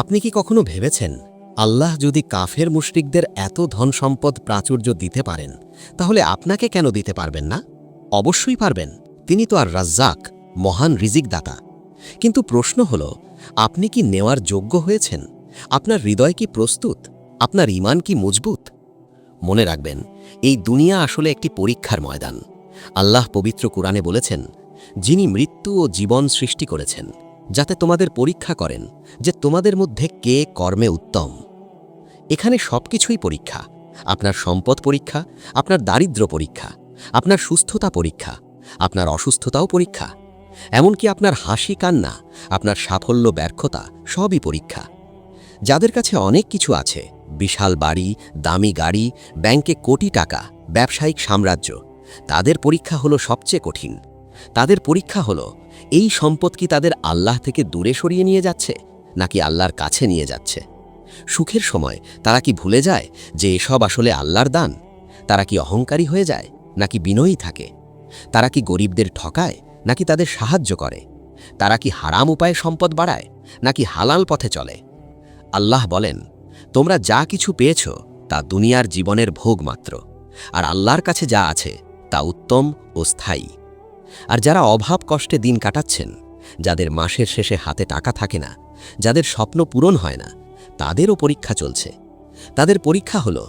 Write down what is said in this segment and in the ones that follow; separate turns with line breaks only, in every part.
আপনি কি কখনো ভেবেছেন আল্লাহ যদি কাফের মুশরিকদের এত ধন সম্পদ প্রাচুর্য দিতে পারেন তাহলে আপনাকে কেন দিতে পারবেন না? অবশ্যই পারবেন। তিনি তো আর রাজ্জাক, মহান রিজিকদাতা। কিন্তু প্রশ্ন হল, আপনি কি নেওয়ার যোগ্য হয়েছেন? আপনার হৃদয় কি প্রস্তুত? আপনার ঈমান কি মজবুত? মনে রাখবেন, এই দুনিয়া আসলে একটি পরীক্ষার ময়দান। আল্লাহ পবিত্র কুরআনে বলেছেন, যিনি মৃত্যু ও জীবন সৃষ্টি করেছেন যাতে তোমাদের পরীক্ষা করেন যে তোমাদের মধ্যে কে কর্মে উত্তম। এখানে সবকিছুই পরীক্ষা। আপনার সম্পদ পরীক্ষা, আপনার দারিদ্র্য পরীক্ষা, আপনার সুস্থতা পরীক্ষা, আপনার অসুস্থতাও পরীক্ষা, এমনকি আপনার হাসি কান্না, আপনার সাফল্য ব্যর্থতা সবই পরীক্ষা। যাদের কাছে অনেক কিছু আছে, বিশাল বাড়ি, দামি গাড়ি, ব্যাংকে কোটি টাকা, ব্যবসায়িক সাম্রাজ্য, তাদের পরীক্ষা হলো সবচেয়ে কঠিন। তাদের পরীক্ষা হলো, এই সম্পদ কি তাদের আল্লাহ থেকে দূরে সরিয়ে নিয়ে যাচ্ছে নাকি আল্লাহর কাছে নিয়ে যাচ্ছে। সুখের সময় তারা কি ভুলে যায় যে এসব আসলে আল্লাহর দান? তারা কি অহংকারী হয়ে যায় নাকি বিনয়ী থাকে? তারা কি গরিবদের ঠকায় নাকি তাদের সাহায্য করে? তারা কি হারাম উপায়ে সম্পদ বাড়ায় নাকি হালাল পথে চলে? আল্লাহ বলেন, তোমরা যা কিছু পেয়েছ তা দুনিয়ার জীবনের ভোগ মাত্র, আর আল্লাহর কাছে যা আছে তা উত্তম ও স্থায়ী। আর যারা অভাব কষ্টে দিন কাটাচ্ছেন, যাদের মাসের শেষে হাতে টাকা থাকে না, যাদের স্বপ্ন পূরণ হয় না, তাদেরও পরীক্ষা চলছে। তাদের পরীক্ষা হলো,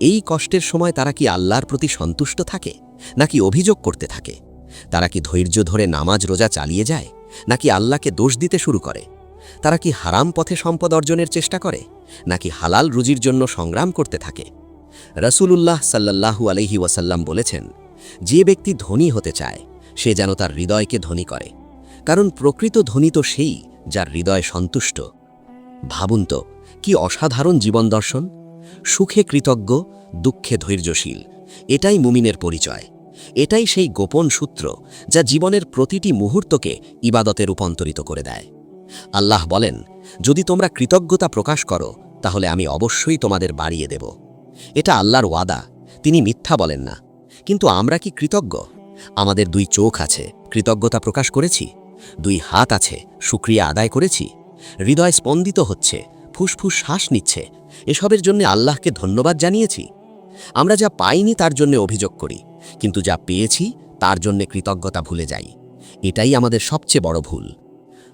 এই কষ্টের সময় তারা কি আল্লাহর প্রতি সন্তুষ্ট থাকে নাকি অভিযোগ করতে থাকে? তারা কি ধৈর্য ধরে নামাজ রোজা চালিয়ে যায় নাকি আল্লাহকে দোষ দিতে শুরু করে? তারা কি হারাম পথে সম্পদ অর্জনের চেষ্টা করে নাকি হালাল রুজির জন্য সংগ্রাম করতে থাকে? রাসূলুল্লাহ সাল্লাল্লাহু আলাইহি ওয়াসাল্লাম বলেছেন, যে ব্যক্তি ধনী হতে চায় সে যেন তার হৃদয়কে ধনী করে, কারণ প্রকৃত ধনী তো সেই যার হৃদয় সন্তুষ্ট। ভাবুন তো, কি অসাধারণ জীবন দর্শন! সুখে কৃতজ্ঞ, দুঃখে ধৈর্যশীল, এটাই মুমিনের পরিচয়। এটাই সেই গোপন সূত্র যা জীবনের প্রতিটি মুহূর্তকে ইবাদতে রূপান্তরিত করে দেয়। আল্লাহ বলেন, যদি তোমরা কৃতজ্ঞতা প্রকাশ করো তাহলে আমি অবশ্যই তোমাদের বাড়িয়ে দেব। এটা আল্লাহর ওয়াদা, তিনি মিথ্যা বলেন না। কিন্তু আমরা কি কৃতজ্ঞ? আমাদের 2 চোখ আছে, কৃতজ্ঞতা প্রকাশ করেছি। 2 হাত আছে, শুকরিয়া আদায় করেছি। হৃদয় স্পন্দিত হচ্ছে, ফুসফুস শ্বাস নিচ্ছে, এসবের জন্য আল্লাহকে ধন্যবাদ জানিয়েছি। আমরা যা পাইনি তার জন্য অভিযোগ করি, কিন্তু যা পেয়েছি তার জন্য কৃতজ্ঞতা ভুলে যাই। এটাই আমাদের সবচেয়ে বড় ভুল।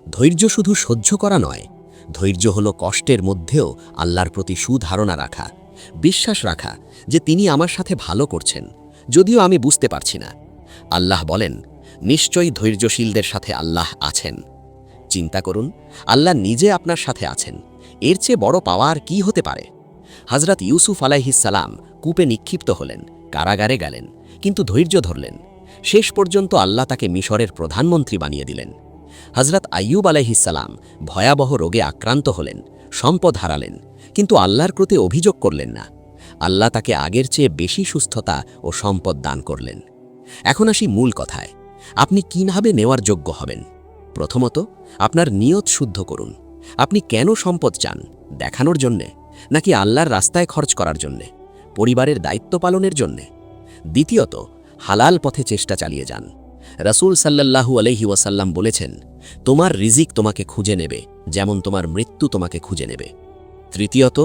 ধৈর্য শুধু সহ্য করা নয়, ধৈর্য হলো কষ্টের মধ্যেও আল্লাহর প্রতি সুধারণা রাখা, বিশ্বাস রাখা যে তিনি আমার সাথে ভালো করছেন, যদিও আমি বুঝতে পারছি না। আল্লাহ বলেন, নিশ্চয়ই ধৈর্যশীলদের সাথে আল্লাহ আছেন। চিন্তা করুন, আল্লাহ নিজে আপনার সাথে আছেন। এর চেয়ে বড় পাওয়া আর কি হতে পারে? হযরত ইউসুফ আলাইহিস সালাম কূপে নিক্ষিপ্ত হলেন, কারাগারে গেলেন, কিন্তু ধৈর্য ধরলেন। শেষ পর্যন্ত আল্লাহ তাকে মিশরের প্রধানমন্ত্রী বানিয়ে দিলেন। হযরত আইয়ুব আলাইহিস সালাম ভয়াবহ রোগে আক্রান্ত হলেন, সম্পদ হারালেন, কিন্তু আল্লাহর প্রতি অভিযোগ করলেন না। আল্লাহ তাকে আগের চেয়ে বেশি সুস্থতা ও সম্পদ দান করলেন। এখন আসি মূল কথায়, আপনি কিভাবে নেওয়ার যোগ্য হবেন? প্রথমত, আপনার নিয়ত শুদ্ধ করুন। আপনি কেন সম্পদ চান? দেখানোর জন্যে নাকি আল্লাহর রাস্তায় খরচ করার জন্যে, পরিবারের দায়িত্ব পালনের জন্যে? দ্বিতীয়ত, হালাল পথে চেষ্টা চালিয়ে যান। রাসূল সাল্লাল্লাহু আলাইহি ওয়াসাল্লাম বলেছেন, তোমার রিজিক তোমাকে খুঁজে নেবে যেমন তোমার মৃত্যু তোমাকে খুঁজে নেবে। তৃতীয়ত,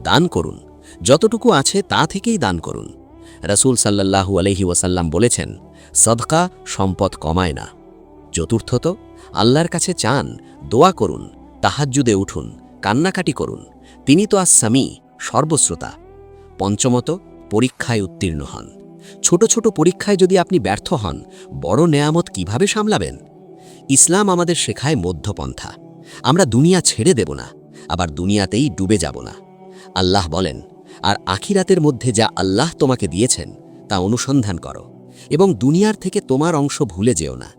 দান করুন। যতটুকু আছে তা থেকেই দান করুন। রাসূল সাল্লাল্লাহু আলাইহি ওয়াসাল্লাম বলেছেন, সদকা সম্পদ কমায় না। চতুর্থত, আল্লাহর কাছে চান, দোয়া করুন, তাহাজ্জুদে উঠুন, কান্নাকাটি করুন। তিনি তো আস-সামি, সর্বশ্রোতা। পঞ্চমত, পরীক্ষায় উত্তীর্ণ হন। ছোট ছোট পরীক্ষায় যদি আপনি ব্যর্থ হন, বড় নেয়ামত কিভাবে সামলাবেন? ইসলাম আমাদের শেখায় মধ্যপন্থা। আমরা দুনিয়া ছেড়ে দেব না, আবার দুনিয়াতেই ডুবে যাব না। আল্লাহ বলেন, আর আখিরাতের মধ্যে যা আল্লাহ তোমাকে দিয়েছেন তা অনুসন্ধান করো, এবং দুনিয়ার থেকে তোমার অংশ ভুলে যেও না।